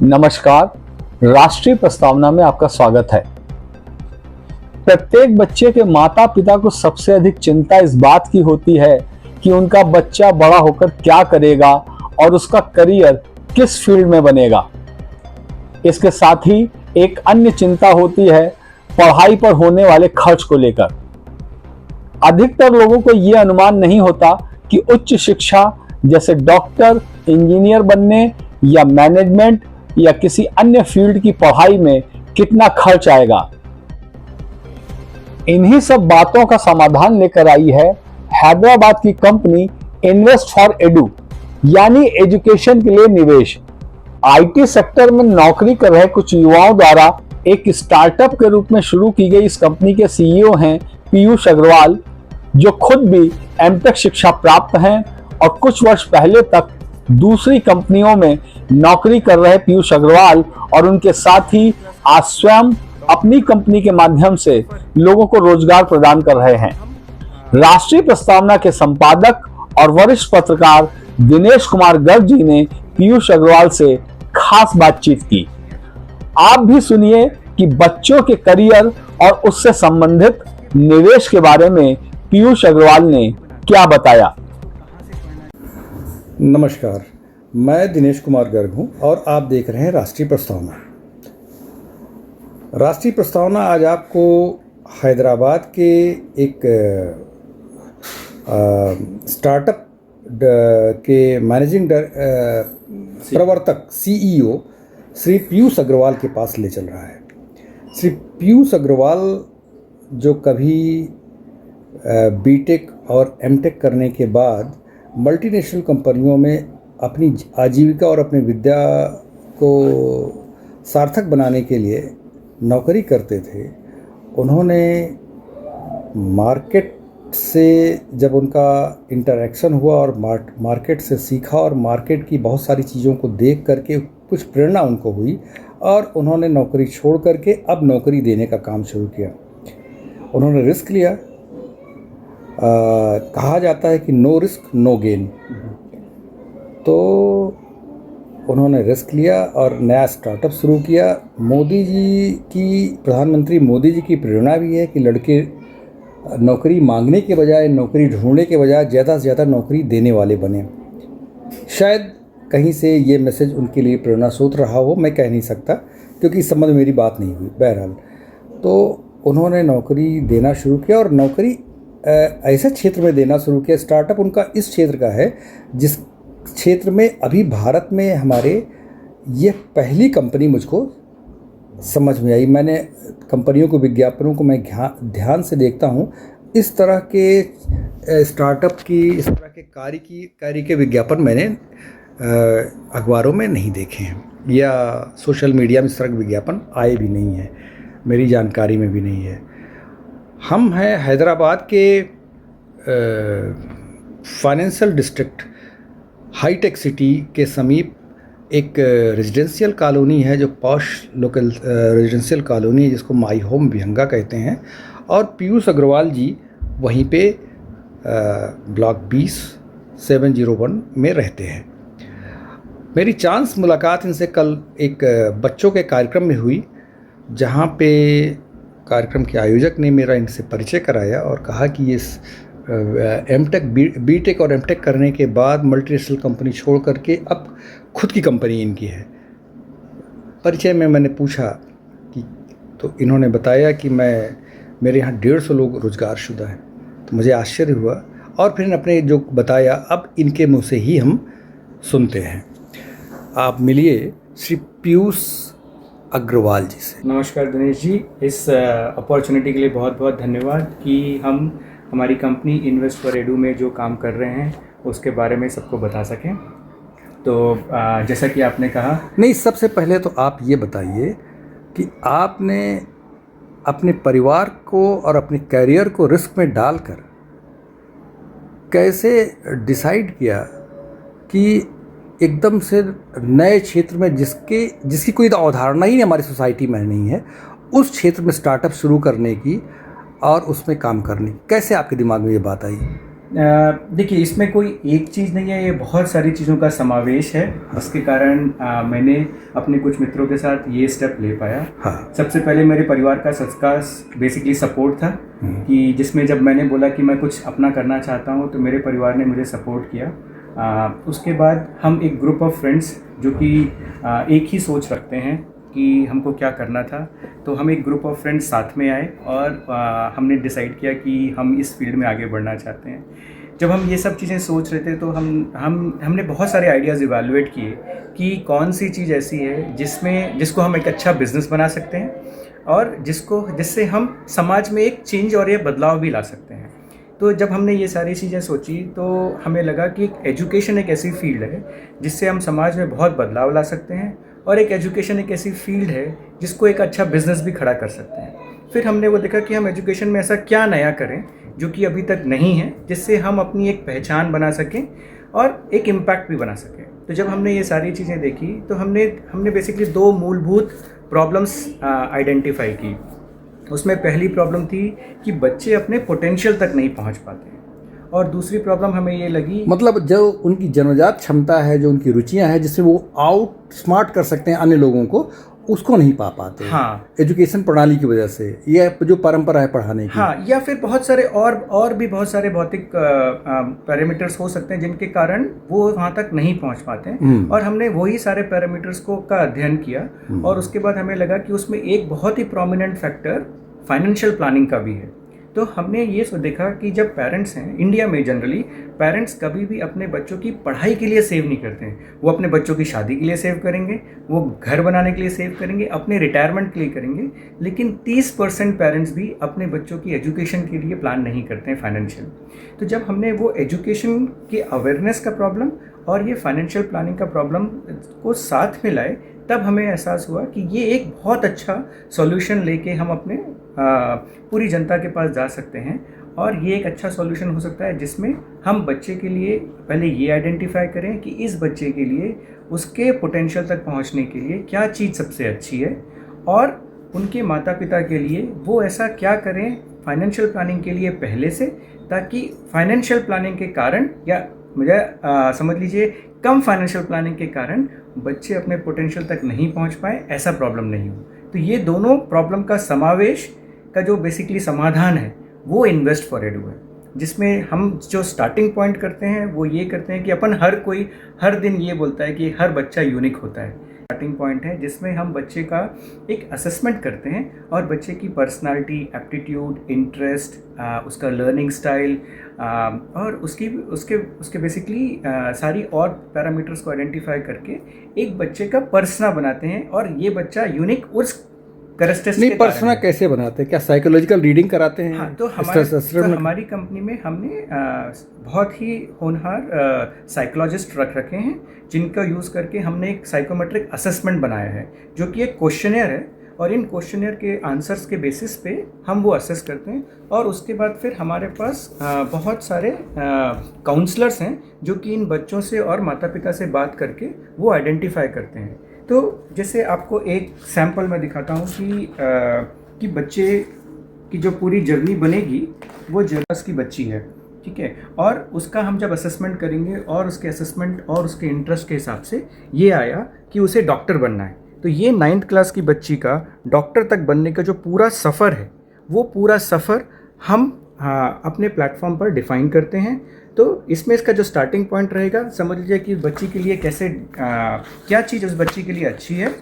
नमस्कार। राष्ट्रीय प्रस्तावना में आपका स्वागत है। प्रत्येक बच्चे के माता पिता को सबसे अधिक चिंता इस बात की होती है कि उनका बच्चा बड़ा होकर क्या करेगा और उसका करियर किस फील्ड में बनेगा। इसके साथ ही एक अन्य चिंता होती है पढ़ाई पर होने वाले खर्च को लेकर। अधिकतर लोगों को यह अनुमान नहीं होता कि उच्च शिक्षा जैसे डॉक्टर, इंजीनियर बनने या मैनेजमेंट या किसी अन्य फील्ड की पढ़ाई में कितना खर्च आएगा। इन्हीं सब बातों का समाधान लेकर आई है हैदराबाद की कंपनी इन्वेस्ट फॉर एडू, यानी एजुकेशन के लिए निवेश। आईटी सेक्टर में नौकरी कर रहे कुछ युवाओं द्वारा एक स्टार्टअप के रूप में शुरू की गई इस कंपनी के सीईओ हैं पीयूष अग्रवाल, जो खुद भी एमटेक शिक्षा प्राप्त हैं और कुछ वर्ष पहले तक दूसरी कंपनियों में नौकरी कर रहे पीयूष अग्रवाल और उनके साथ ही आज स्वयं अपनी कंपनी के माध्यम से लोगों को रोजगार प्रदान कर रहे हैं। राष्ट्रीय प्रस्तावना के संपादक और वरिष्ठ पत्रकार दिनेश कुमार गर्ग जी ने पीयूष अग्रवाल से खास बातचीत की। आप भी सुनिए कि बच्चों के करियर और उससे संबंधित निवेश के बारे में पीयूष अग्रवाल ने क्या बताया। नमस्कार, मैं दिनेश कुमार गर्ग हूं और आप देख रहे हैं राष्ट्रीय प्रस्तावना। राष्ट्रीय प्रस्तावना आज आपको हैदराबाद के एक स्टार्टअप के मैनेजिंग प्रवर्तक सीईओ श्री पीयूष अग्रवाल के पास ले चल रहा है। श्री पीयूष अग्रवाल जो कभी बीटेक और एमटेक करने के बाद मल्टीनेशनल कंपनियों में अपनी आजीविका और अपनी विद्या को सार्थक बनाने के लिए नौकरी करते थे, उन्होंने मार्केट से जब उनका इंटरेक्शन हुआ और मार्केट से सीखा और मार्केट की बहुत सारी चीज़ों को देख करके कुछ प्रेरणा उनको हुई और उन्होंने नौकरी छोड़ करके अब नौकरी देने का काम शुरू किया। उन्होंने रिस्क लिया। कहा जाता है कि नो रिस्क नो गेन। तो उन्होंने रिस्क लिया और नया स्टार्टअप शुरू किया। प्रधानमंत्री मोदी जी की प्रेरणा भी है कि लड़के नौकरी मांगने के बजाय, नौकरी ढूंढने के बजाय ज़्यादा से ज़्यादा नौकरी देने वाले बने। शायद कहीं से ये मैसेज उनके लिए प्रेरणा स्रोत रहा हो, मैं कह नहीं सकता क्योंकि इस संबंध में मेरी बात नहीं हुई। बहरहाल तो उन्होंने नौकरी देना शुरू किया और नौकरी ऐसे क्षेत्र में देना शुरू किया। स्टार्टअप उनका इस क्षेत्र का है जिस क्षेत्र में अभी भारत में हमारे ये पहली कंपनी मुझको समझ में आई। मैंने कंपनियों को, विज्ञापनों को मैं ध्यान से देखता हूँ। इस तरह के स्टार्टअप की, इस तरह के कार्य के विज्ञापन मैंने अखबारों में नहीं देखे हैं या सोशल मीडिया में इस तरह के विज्ञापन आए भी नहीं हैं, मेरी जानकारी में भी नहीं है। हम हैं हैदराबाद के फाइनेंशियल डिस्ट्रिक्ट हाईटेक सिटी के समीप एक रेजिडेंशियल कॉलोनी है जो पॉश लोकल रेजिडेंशियल कॉलोनी है, जिसको माई होम विहंगा कहते हैं। और पीयूष अग्रवाल जी वहीं पे ब्लॉक 20/701 में रहते हैं। मेरी चांस मुलाकात इनसे कल एक बच्चों के कार्यक्रम में हुई, जहाँ पे कार्यक्रम के आयोजक ने मेरा इनसे परिचय कराया और कहा कि ये बीटेक और एमटेक करने के बाद मल्टीनेशनल कंपनी छोड़ करके अब खुद की कंपनी इनकी है। परिचय में मैंने पूछा कि, तो इन्होंने बताया कि मेरे यहाँ 150 लोग रोजगारशुदा हैं। तो मुझे आश्चर्य हुआ और फिर अपने जो बताया अब इनके मुँह से ही हम सुनते हैं। आप मिलिए श्री पीयूष अग्रवाल जी से। नमस्कार दिनेश जी, इस अपॉर्चुनिटी के लिए बहुत बहुत धन्यवाद कि हम हमारी कंपनी इन्वेस्ट फॉर एडू में जो काम कर रहे हैं उसके बारे में सबको बता सकें। तो जैसा कि आपने कहा, नहीं, सबसे पहले तो आप ये बताइए कि आपने अपने परिवार को और अपने करियर को रिस्क में डालकर कैसे डिसाइड किया कि एकदम से नए क्षेत्र में जिसकी कोई अवधारणा ही हमारी सोसाइटी में नहीं है, उस क्षेत्र में स्टार्टअप शुरू करने की और उसमें काम करने की, कैसे आपके दिमाग में ये बात आई? देखिए, इसमें कोई एक चीज़ नहीं है, ये बहुत सारी चीज़ों का समावेश है। इसके कारण मैंने अपने कुछ मित्रों के साथ ये स्टेप ले पाया। हाँ। सबसे पहले मेरे परिवार का सबका बेसिकली सपोर्ट था, कि जिसमें जब मैंने बोला कि मैं कुछ अपना करना चाहता हूँ तो मेरे परिवार ने मुझे सपोर्ट किया। उसके बाद हम एक ग्रुप ऑफ फ्रेंड्स जो कि एक ही सोच रखते हैं कि हमको क्या करना था, तो हम एक ग्रुप ऑफ फ्रेंड्स साथ में आए और हमने डिसाइड किया कि हम इस फील्ड में आगे बढ़ना चाहते हैं। जब हम ये सब चीज़ें सोच रहे थे तो हमने बहुत सारे आइडियाज़ इवैल्यूएट किए कि कौन सी चीज़ ऐसी है जिसको हम एक अच्छा बिज़नेस बना सकते हैं और जिससे हम समाज में एक चेंज और ये बदलाव भी ला सकते हैं। तो जब हमने ये सारी चीज़ें सोची तो हमें लगा कि एजुकेशन एक ऐसी फील्ड है जिससे हम समाज में बहुत बदलाव ला सकते हैं, और एक एजुकेशन एक ऐसी फील्ड है जिसको एक अच्छा बिजनेस भी खड़ा कर सकते हैं। फिर हमने वो देखा कि हम एजुकेशन में ऐसा क्या नया करें जो कि अभी तक नहीं है, जिससे हम अपनी एक पहचान बना सकें और एक इम्पैक्ट भी बना सकें। तो जब हमने ये सारी चीज़ें देखी तो हमने बेसिकली 2 मूलभूत प्रॉब्लम्स आइडेंटिफाई की। उसमें पहली प्रॉब्लम थी कि बच्चे अपने पोटेंशियल तक नहीं पहुंच पाते, और दूसरी प्रॉब्लम हमें ये लगी, मतलब जो उनकी जन्मजात क्षमता है, जो उनकी रुचियां हैं, जिससे वो आउट स्मार्ट कर सकते हैं अन्य लोगों को, उसको नहीं पा पाते। हाँ, एजुकेशन प्रणाली की वजह से, या जो परंपरा है पढ़ाने की। हाँ, या फिर बहुत सारे और भी बहुत सारे भौतिक पैरामीटर्स हो सकते हैं जिनके कारण वो वहाँ तक नहीं पहुँच पाते हैं। और हमने वही सारे पैरामीटर्स का अध्ययन किया, और उसके बाद हमें लगा कि उसमें एक बहुत ही प्रोमिनेंट फैक्टर फाइनेंशियल प्लानिंग का भी है। तो हमने ये देखा कि जब पेरेंट्स हैं इंडिया में, जनरली पेरेंट्स कभी भी अपने बच्चों की पढ़ाई के लिए सेव नहीं करते हैं। वो अपने बच्चों की शादी के लिए सेव करेंगे, वो घर बनाने के लिए सेव करेंगे, अपने रिटायरमेंट के लिए करेंगे, लेकिन 30% पेरेंट्स भी अपने बच्चों की एजुकेशन के लिए प्लान नहीं करते हैं फाइनेंशियल। तो जब हमने वो एजुकेशन के अवेयरनेस का प्रॉब्लम और ये फाइनेंशियल प्लानिंग का प्रॉब्लम को साथ में लाए, तब हमें एहसास हुआ कि ये एक बहुत अच्छा सॉल्यूशन लेके हम अपने पूरी जनता के पास जा सकते हैं। और ये एक अच्छा सॉल्यूशन हो सकता है जिसमें हम बच्चे के लिए पहले ये आइडेंटिफाई करें कि इस बच्चे के लिए उसके पोटेंशियल तक पहुंचने के लिए क्या चीज़ सबसे अच्छी है, और उनके माता पिता के लिए वो ऐसा क्या करें फाइनेंशियल प्लानिंग के लिए पहले से, ताकि फाइनेंशियल प्लानिंग के कारण, या मुझे समझ लीजिए कम फाइनेंशियल प्लानिंग के कारण बच्चे अपने पोटेंशियल तक नहीं पहुंच पाए, ऐसा प्रॉब्लम नहीं हो। तो ये दोनों प्रॉब्लम का समावेश का जो बेसिकली समाधान है वो इन्वेस्ट फॉर एडू है, जिसमें हम जो स्टार्टिंग पॉइंट करते हैं वो ये करते हैं कि अपन हर दिन ये बोलता है कि हर बच्चा यूनिक होता है। स्टार्टिंग पॉइंट है जिसमें हम बच्चे का एक असेसमेंट करते हैं और बच्चे की पर्सनालिटी, एप्टीट्यूड, इंटरेस्ट, उसका लर्निंग स्टाइल और उसके बेसिकली सारी और पैरामीटर्स को आइडेंटिफाई करके एक बच्चे का पर्सना बनाते हैं, और ये बच्चा यूनिक उस नहीं, पर्सना कैसे बनाते हैं? क्या साइकोलॉजिकल रीडिंग कराते हैं? हाँ, तो हमारी कंपनी में हमने बहुत ही होनहार साइकोलॉजिस्ट रख रखे हैं, जिनका यूज़ करके हमने एक साइकोमेट्रिक असेसमेंट बनाया है, जो कि एक क्वेश्चनियर है, और इन क्वेश्चनियर के आंसर्स के बेसिस पे हम वो असेस करते हैं। और उसके बाद फिर हमारे पास बहुत सारे काउंसलर्स हैं जो कि इन बच्चों से और माता पिता से बात करके वो आइडेंटिफाई करते हैं। तो जैसे आपको एक सैंपल मैं दिखाता हूँ कि बच्चे की जो पूरी जर्नी बनेगी वो जर्नस की बच्ची है, ठीक है, और उसका हम जब असेसमेंट करेंगे और उसके असेसमेंट और उसके इंटरेस्ट के हिसाब से ये आया कि उसे डॉक्टर बनना है। तो ये 9th क्लास की बच्ची का डॉक्टर तक बनने का जो पूरा सफ़र है, वो पूरा सफ़र हम अपने प्लेटफॉर्म पर डिफ़ाइन करते हैं। तो इसमें इसका जो स्टार्टिंग पॉइंट रहेगा, समझ लीजिए कि बच्ची के लिए क्या चीज़ उस बच्ची के लिए अच्छी है,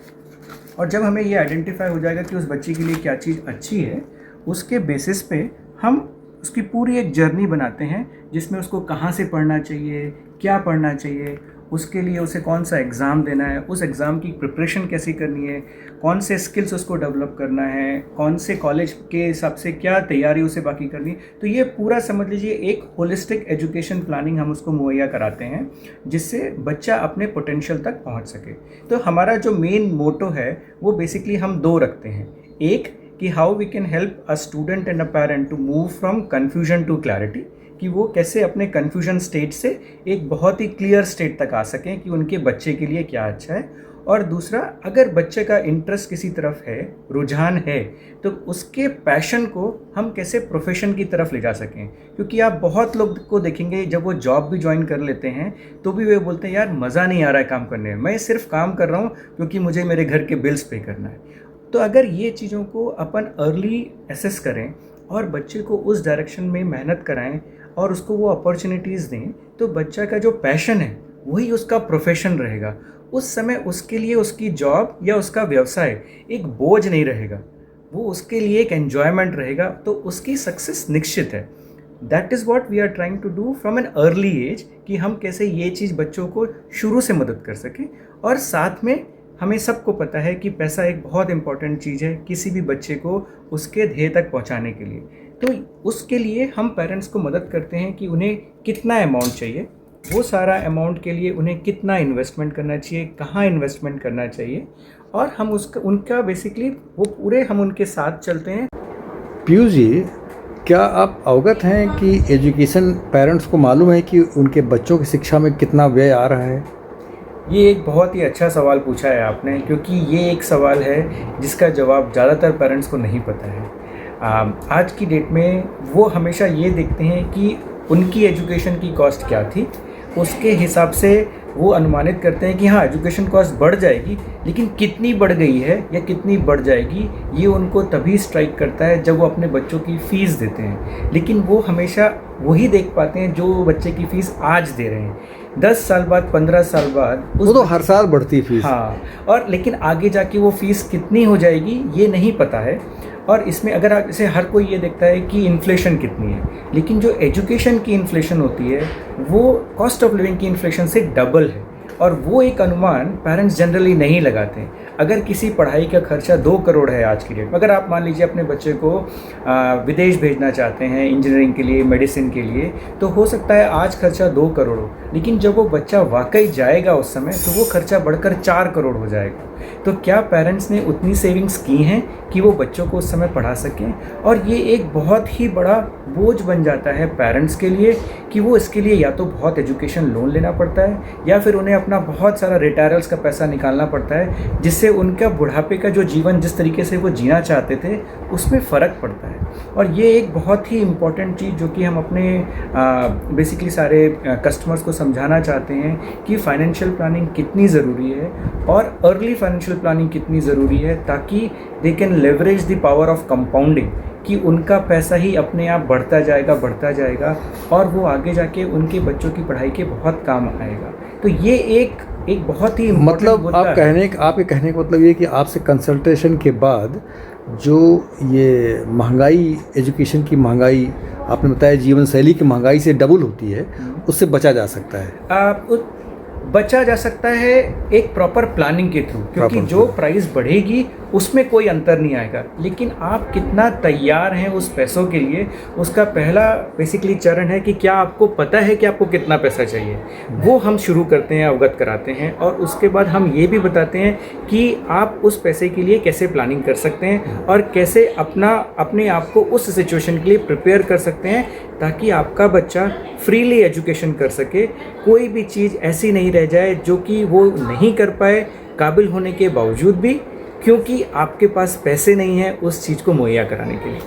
और जब हमें ये आइडेंटिफाई हो जाएगा कि उस बच्ची के लिए क्या चीज़ अच्छी है, उसके बेसिस पे हम उसकी पूरी एक जर्नी बनाते हैं, जिसमें उसको कहाँ से पढ़ना चाहिए, क्या पढ़ना चाहिए, उसके लिए उसे कौन सा एग्ज़ाम देना है, उस एग्ज़ाम की प्रिपरेशन कैसी करनी है, कौन से स्किल्स उसको डेवलप करना है, कौन से कॉलेज के हिसाब से क्या तैयारी उसे बाकी करनी। तो ये पूरा समझ लीजिए एक होलिस्टिक एजुकेशन प्लानिंग हम उसको मुहैया कराते हैं, जिससे बच्चा अपने पोटेंशियल तक पहुंच सके। तो हमारा जो मेन मोटो है वो बेसिकली हम 2 रखते हैं। एक कि how we can help a student and a parent to move from confusion to clarity, कि वो कैसे अपने कन्फ्यूजन स्टेट से एक बहुत ही क्लियर स्टेट तक आ सकें कि उनके बच्चे के लिए क्या अच्छा है। और दूसरा, अगर बच्चे का इंटरेस्ट किसी तरफ है, रुझान है, तो उसके पैशन को हम कैसे प्रोफेशन की तरफ ले जा सकें। क्योंकि आप बहुत लोग को देखेंगे जब वो जॉब भी ज्वाइन कर लेते हैं तो भी वे बोलते हैं यार मज़ा नहीं आ रहा है काम करने में, मैं सिर्फ काम कर रहा हूँ क्योंकि मुझे मेरे घर के बिल्स पे करना है। तो अगर ये चीज़ों को अपन अर्ली एसेस करें और बच्चे को उस डायरेक्शन में मेहनत कराएं और उसको वो अपॉर्चुनिटीज़ दें, तो बच्चा का जो पैशन है वही उसका प्रोफेशन रहेगा। उस समय उसके लिए उसकी जॉब या उसका व्यवसाय एक बोझ नहीं रहेगा, वो उसके लिए एक एन्जॉयमेंट रहेगा, तो उसकी सक्सेस निश्चित है। That is what we are trying to do from an early age, कि हम कैसे ये चीज़ बच्चों को शुरू से मदद कर सकें। और साथ में हमें सबको पता है कि पैसा एक बहुत इंपॉर्टेंट चीज़ है किसी भी बच्चे को उसके ध्येय तक पहुंचाने के लिए। तो उसके लिए हम पेरेंट्स को मदद करते हैं कि उन्हें कितना अमाउंट चाहिए, वो सारा अमाउंट के लिए उन्हें कितना इन्वेस्टमेंट करना चाहिए, कहाँ इन्वेस्टमेंट करना चाहिए, और हम उनका बेसिकली वो पूरे हम उनके साथ चलते हैं। पीयूष जी, क्या आप अवगत हैं कि एजुकेशन, पेरेंट्स को मालूम है कि उनके बच्चों की शिक्षा में कितना व्यय आ रहा है? ये एक बहुत ही अच्छा सवाल पूछा है आपने, क्योंकि ये एक सवाल है जिसका जवाब ज़्यादातर पेरेंट्स को नहीं पता है। आज की डेट में वो हमेशा ये देखते हैं कि उनकी एजुकेशन की कॉस्ट क्या थी, उसके हिसाब से वो अनुमानित करते हैं कि हाँ एजुकेशन कॉस्ट बढ़ जाएगी, लेकिन कितनी बढ़ गई है या कितनी बढ़ जाएगी ये उनको तभी स्ट्राइक करता है जब वो अपने बच्चों की फ़ीस देते हैं। लेकिन वो हमेशा वही देख पाते हैं जो बच्चे की फ़ीस आज दे रहे हैं। 10 साल बाद, 15 साल बाद वो तो हर साल बढ़ती है फीस। हाँ, और लेकिन आगे जाके वो फ़ीस कितनी हो जाएगी ये नहीं पता है। और इसमें अगर आप इसे, हर कोई ये देखता है कि इन्फ्लेशन कितनी है, लेकिन जो एजुकेशन की इन्फ्लेशन होती है वो कॉस्ट ऑफ लिविंग की इन्फ्लेशन से डबल है, और वो एक अनुमान पेरेंट्स जनरली नहीं लगाते। अगर किसी पढ़ाई का खर्चा 2 करोड़ है आज की डेट में, अगर आप मान लीजिए अपने बच्चे को विदेश भेजना चाहते हैं इंजीनियरिंग के लिए, मेडिसिन के लिए, तो हो सकता है आज खर्चा 2 करोड़ हो, लेकिन जब वो बच्चा वाकई जाएगा उस समय तो वो खर्चा बढ़कर 4 करोड़ हो जाएगा। तो क्या पेरेंट्स ने उतनी सेविंग्स की हैं कि वो बच्चों को उस समय पढ़ा सकें? और ये एक बहुत ही बड़ा बोझ बन जाता है पेरेंट्स के लिए कि वो इसके लिए या तो बहुत एजुकेशन लोन लेना पड़ता है, या फिर उन्हें अपना बहुत सारा रिटायरल्स का पैसा निकालना पड़ता है, जिससे उनका बुढ़ापे का जो जीवन जिस तरीके से वो जीना चाहते थे उसमें फ़र्क पड़ता है। और ये एक बहुत ही इम्पॉर्टेंट चीज़ जो कि हम अपने बेसिकली सारे कस्टमर्स को समझाना चाहते हैं कि फाइनेंशियल प्लानिंग कितनी ज़रूरी है और अर्ली फाइनेंशियल प्लानिंग कितनी ज़रूरी है, ताकि they can leverage the power of compounding, कि उनका पैसा ही अपने आप बढ़ता जाएगा और वो आगे जाके उनके बच्चों की पढ़ाई के बहुत काम आएगा। तो ये एक बहुत ही मतलब आपके कहने का मतलब ये कि आपसे कंसल्टेशन के बाद जो ये महंगाई, एजुकेशन की महंगाई आपने बताया जीवन शैली की महंगाई से डबल होती है, उससे बचा जा सकता है। बचा जा सकता है एक प्रॉपर प्लानिंग के थ्रू, क्योंकि जो प्राइस बढ़ेगी उसमें कोई अंतर नहीं आएगा, लेकिन आप कितना तैयार हैं उस पैसों के लिए, उसका पहला बेसिकली चरण है कि क्या आपको पता है कि आपको कितना पैसा चाहिए। वो हम शुरू करते हैं, अवगत कराते हैं, और उसके बाद हम ये भी बताते हैं कि आप उस पैसे के लिए कैसे प्लानिंग कर सकते हैं और कैसे अपने आप को उस सिचुएशन के लिए प्रिपेयर कर सकते हैं, ताकि आपका बच्चा फ्रीली एजुकेशन कर सके। कोई भी चीज़ ऐसी नहीं रह जाए जो कि वो नहीं कर पाए काबिल होने के बावजूद भी, क्योंकि आपके पास पैसे नहीं हैं उस चीज़ को मुहैया कराने के लिए।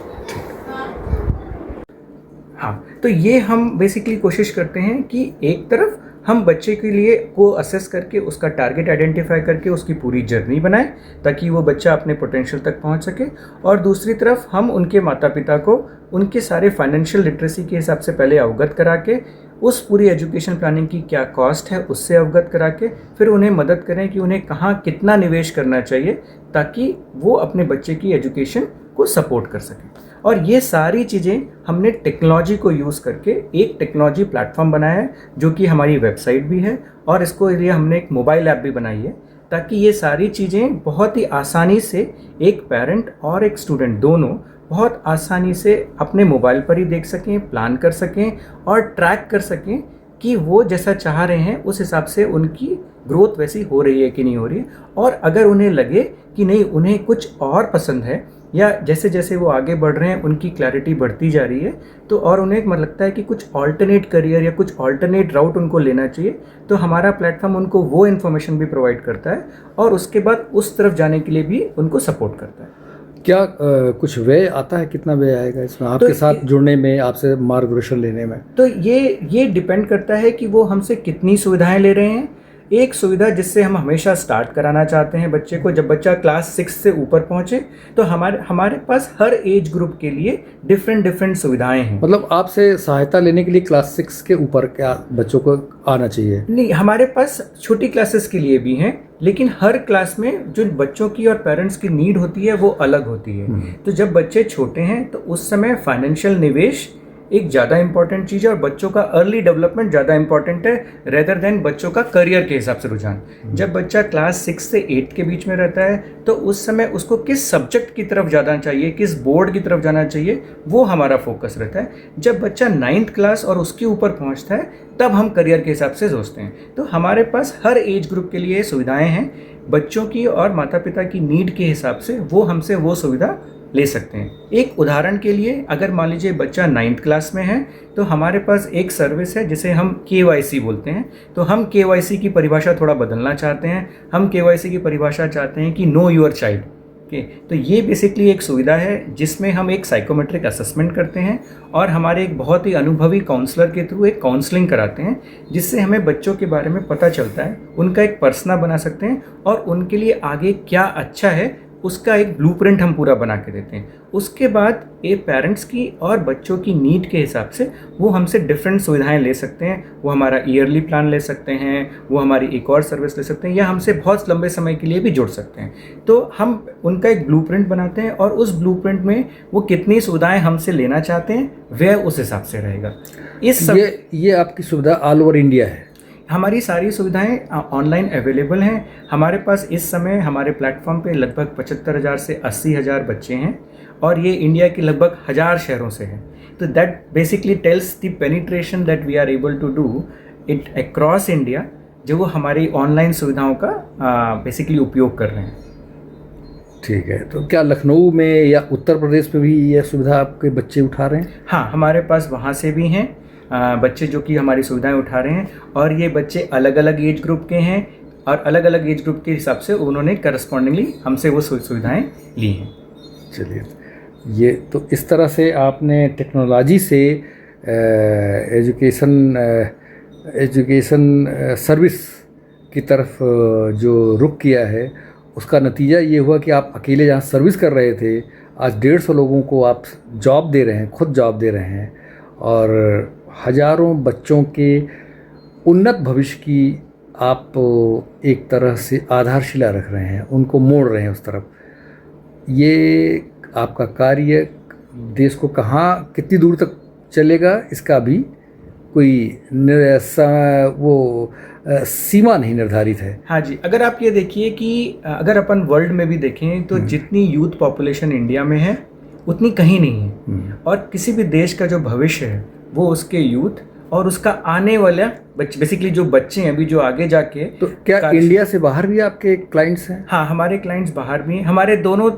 हाँ, तो ये हम बेसिकली कोशिश करते हैं कि एक तरफ हम बच्चे के लिए को असेस करके उसका टारगेट आइडेंटिफाई करके उसकी पूरी जर्नी बनाएं ताकि वो बच्चा अपने पोटेंशियल तक पहुंच सके, और दूसरी तरफ हम उनके माता पिता को उनके सारे फाइनेंशियल लिटरेसी के हिसाब से पहले अवगत करा के उस पूरी एजुकेशन प्लानिंग की क्या कॉस्ट है उससे अवगत करा के फिर उन्हें मदद करें कि उन्हें कहाँ कितना निवेश करना चाहिए ताकि वो अपने बच्चे की एजुकेशन को सपोर्ट कर सकें। और ये सारी चीज़ें हमने टेक्नोलॉजी को यूज़ करके एक टेक्नोलॉजी प्लेटफॉर्म बनाया है जो कि हमारी वेबसाइट भी है, और इसको लिए हमने एक मोबाइल ऐप भी बनाई है ताकि ये सारी चीज़ें बहुत ही आसानी से एक पेरेंट और एक स्टूडेंट दोनों बहुत आसानी से अपने मोबाइल पर ही देख सकें, प्लान कर सकें और ट्रैक कर सकें कि वो जैसा चाह रहे हैं उस हिसाब से उनकी ग्रोथ वैसी हो रही है कि नहीं हो रही है। और अगर उन्हें लगे कि नहीं उन्हें कुछ और पसंद है या जैसे जैसे वो आगे बढ़ रहे हैं उनकी क्लैरिटी बढ़ती जा रही है, तो और उन्हें मतलब लगता है कि कुछ ऑल्टरनेट करियर या कुछ ऑल्टरनेट राउट उनको लेना चाहिए, तो हमारा प्लेटफॉर्म उनको वो इन्फॉर्मेशन भी प्रोवाइड करता है और उसके बाद उस तरफ जाने के लिए भी उनको सपोर्ट करता है। क्या कुछ व्यय आता है, कितना व्यय आएगा इसमें आपके साथ जुड़ने में, आपसे मार्गदर्शन लेने में? तो ये डिपेंड करता है कि वो हमसे कितनी सुविधाएं ले रहे हैं। एक सुविधा जिससे हम हमेशा स्टार्ट कराना चाहते हैं बच्चे को, जब बच्चा क्लास 6 से ऊपर पहुंचे तो हमारे पास हर एज ग्रुप के लिए डिफरेंट सुविधाएं हैं। मतलब आपसे सहायता लेने के लिए क्लास 6 के ऊपर क्या बच्चों को आना चाहिए? नहीं, हमारे पास छोटी क्लासेस के लिए भी हैं, लेकिन हर क्लास में जो बच्चों की और पेरेंट्स की नीड होती है वो अलग होती है। तो जब बच्चे छोटे हैं तो उस समय फाइनेंशियल निवेश एक ज़्यादा इंपॉर्टेंट चीज़ है और बच्चों का अर्ली डेवलपमेंट ज़्यादा इंपॉर्टेंट है रेदर देन बच्चों का करियर के हिसाब से रुझान। जब बच्चा क्लास 6 से 8 के बीच में रहता है तो उस समय उसको किस सब्जेक्ट की तरफ जाना चाहिए, किस बोर्ड की तरफ जाना चाहिए, वो हमारा फोकस रहता है। जब बच्चा 9th क्लास और उसके ऊपर पहुंचता है तब हम करियर के हिसाब से सोचते हैं। तो हमारे पास हर एज ग्रुप के लिए सुविधाएँ हैं, बच्चों की और माता पिता की नीड के हिसाब से वो हमसे वो सुविधा ले सकते हैं। एक उदाहरण के लिए, अगर मान लीजिए बच्चा 9th क्लास में है तो हमारे पास एक सर्विस है जिसे हम KYC बोलते हैं। तो हम KYC की परिभाषा थोड़ा बदलना चाहते हैं। हम KYC की परिभाषा चाहते हैं कि नो योर चाइल्ड के। तो ये बेसिकली एक सुविधा है जिसमें हम एक साइकोमेट्रिक असेसमेंट करते हैं और हमारे एक बहुत ही अनुभवी काउंसलर के थ्रू एक काउंसलिंग कराते हैं, जिससे हमें बच्चों के बारे में पता चलता है, उनका एक पर्सना बना सकते हैं और उनके लिए आगे क्या अच्छा है उसका एक ब्लूप्रिंट हम पूरा बना के देते हैं। उसके बाद ये पेरेंट्स की और बच्चों की नीड के हिसाब से वो हमसे डिफरेंट सुविधाएं ले सकते हैं। वो हमारा ईयरली प्लान ले सकते हैं, वो हमारी एक और सर्विस ले सकते हैं, या हमसे बहुत लंबे समय के लिए भी जुड़ सकते हैं। तो हम उनका एक ब्लूप्रिंट बनाते हैं और उस ब्लूप्रिंट में वो कितनी सुविधाएं हमसे लेना चाहते हैं वह उस हिसाब से रहेगा। ये आपकी सुविधा ऑल ओवर इंडिया है? हमारी सारी सुविधाएं ऑनलाइन अवेलेबल हैं। हमारे पास इस समय हमारे प्लेटफॉर्म पे लगभग 75,000 से 80,000 बच्चे हैं और ये इंडिया के लगभग 1000 शहरों से हैं। तो that basically tells the penetration that we are able to do it across India, जो वो हमारी ऑनलाइन सुविधाओं का बेसिकली उपयोग कर रहे हैं। ठीक है, तो क्या लखनऊ में या उत्तर प्रदेश में भी यह सुविधा आपके बच्चे उठा रहे हैं? हाँ, हमारे पास वहाँ से भी हैं बच्चे जो कि हमारी सुविधाएं उठा रहे हैं, और ये बच्चे अलग अलग एज ग्रुप के हैं और अलग अलग एज ग्रुप के हिसाब से उन्होंने करस्पॉन्डिंगली हमसे वो सुविधाएं ली हैं। चलिए, ये तो इस तरह से आपने टेक्नोलॉजी से एजुकेशन सर्विस की तरफ जो रुख किया है, उसका नतीजा ये हुआ कि आप अकेले जहाँ सर्विस कर रहे थे, आज 150 लोगों को आप जॉब दे रहे हैं, खुद जॉब दे रहे हैं, और हजारों बच्चों के उन्नत भविष्य की आप एक तरह से आधारशिला रख रहे हैं, उनको मोड़ रहे हैं उस तरफ। ये आपका कार्य देश को कहाँ कितनी दूर तक चलेगा, इसका भी कोई सीमा नहीं निर्धारित है। हाँ जी, अगर आप ये देखिए कि अगर अपन वर्ल्ड में भी देखें तो जितनी यूथ पॉपुलेशन इंडिया में है उतनी कहीं नहीं है, और किसी भी देश का जो भविष्य है वो उसके यूथ और उसका आने वाला बेसिकली जो बच्चे हैं अभी जो आगे जाके। तो क्या इंडिया से बाहर भी आपके क्लाइंट्स हैं? हाँ, हमारे क्लाइंट्स बाहर भी हैं। हमारे दोनों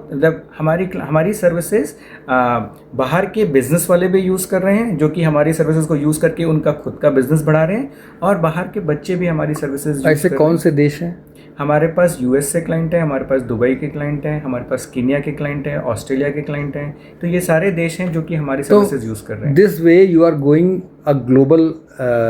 हमारी सर्विसेज बाहर के बिजनेस वाले भी यूज़ कर रहे हैं, जो कि हमारी सर्विसेज को यूज़ करके उनका खुद का बिजनेस बढ़ा रहे हैं, और बाहर के बच्चे भी हमारी सर्विसेज। ऐसे कौन से देश हैं? हमारे पास US से क्लाइंट है, हमारे पास दुबई के क्लाइंट हैं, हमारे पास कीनिया के क्लाइंट हैं, ऑस्ट्रेलिया के क्लाइंट हैं। तो ये सारे देश हैं जो कि हमारी सर्विसेज यूज़ कर रहे हैं। This way you are going a global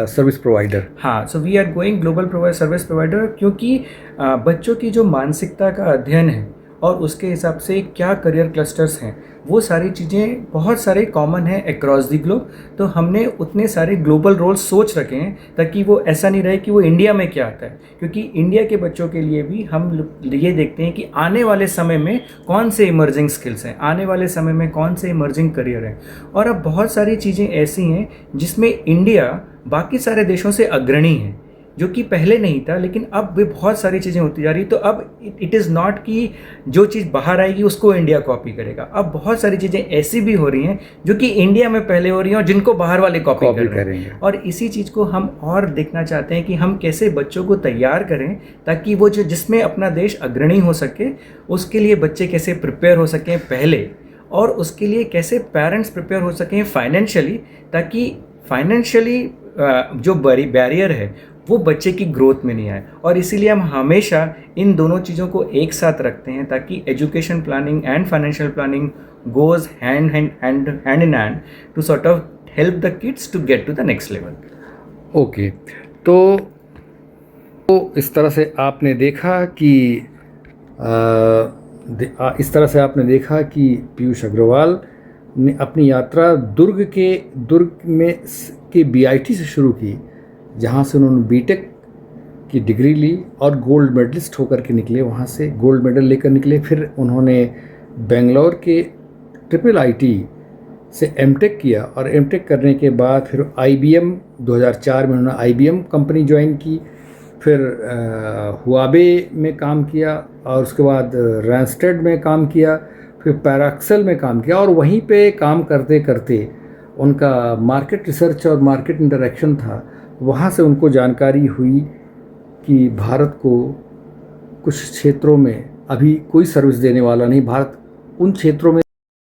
service provider. हाँ, so we are going global service provider, क्योंकि बच्चों की जो मानसिकता का अध्ययन है और उसके हिसाब से क्या करियर क्लस्टर्स हैं, वो सारी चीज़ें बहुत सारे कॉमन हैं अक्रॉस दी ग्लोब। तो हमने उतने सारे ग्लोबल रोल्स सोच रखे हैं ताकि वो ऐसा नहीं रहे कि वो इंडिया में क्या आता है, क्योंकि इंडिया के बच्चों के लिए भी हम ये देखते हैं कि आने वाले समय में कौन से इमर्जिंग स्किल्स हैं, आने वाले समय में कौन से इमर्जिंग करियर हैं। और अब बहुत सारी चीज़ें ऐसी हैं जिसमें इंडिया बाकी सारे देशों से अग्रणी है। जो कि पहले नहीं था, लेकिन अब भी बहुत सारी चीज़ें होती जा रही। तो अब इट इज़ नॉट कि जो चीज़ बाहर आएगी उसको इंडिया कॉपी करेगा। अब बहुत सारी चीज़ें ऐसी भी हो रही हैं जो कि इंडिया में पहले हो रही हैं और जिनको बाहर वाले कॉपी कर रहे हैं। और इसी चीज़ को हम और देखना चाहते हैं कि हम कैसे बच्चों को तैयार करें ताकि वो जो जिसमें अपना देश अग्रणी हो सके, उसके लिए बच्चे कैसे प्रिपेयर हो सकें पहले, और उसके लिए कैसे पेरेंट्स प्रिपेयर हो सकें फाइनेंशियली, ताकि फाइनेंशियली जो बड़ी बैरियर है वो बच्चे की ग्रोथ में नहीं आए। और इसीलिए हम हमेशा इन दोनों चीज़ों को एक साथ रखते हैं ताकि education planning and financial planning goes hand in hand to sort of help the kids to get to the next level. Okay, तो इस तरह से आपने देखा कि पीयूष अग्रवाल ने अपनी यात्रा दुर्ग के BIT से शुरू की, जहाँ से उन्होंने बीटेक की डिग्री ली और गोल्ड मेडलिस्ट होकर के निकले, वहाँ से गोल्ड मेडल लेकर निकले। फिर उन्होंने बेंगलोर के IIIT से एमटेक किया और एमटेक करने के बाद फिर IBM 2004 में उन्होंने IBM कंपनी ज्वाइन की। फिर हुआबे में काम किया और उसके बाद रैंस्टेड में काम किया, फिर पैराक्सेल में काम किया। और वहीं पे काम करते करते उनका मार्केट रिसर्च और मार्केट इंटरेक्शन था, वहाँ से उनको जानकारी हुई कि भारत को कुछ क्षेत्रों में अभी कोई सर्विस देने वाला नहीं, भारत उन क्षेत्रों में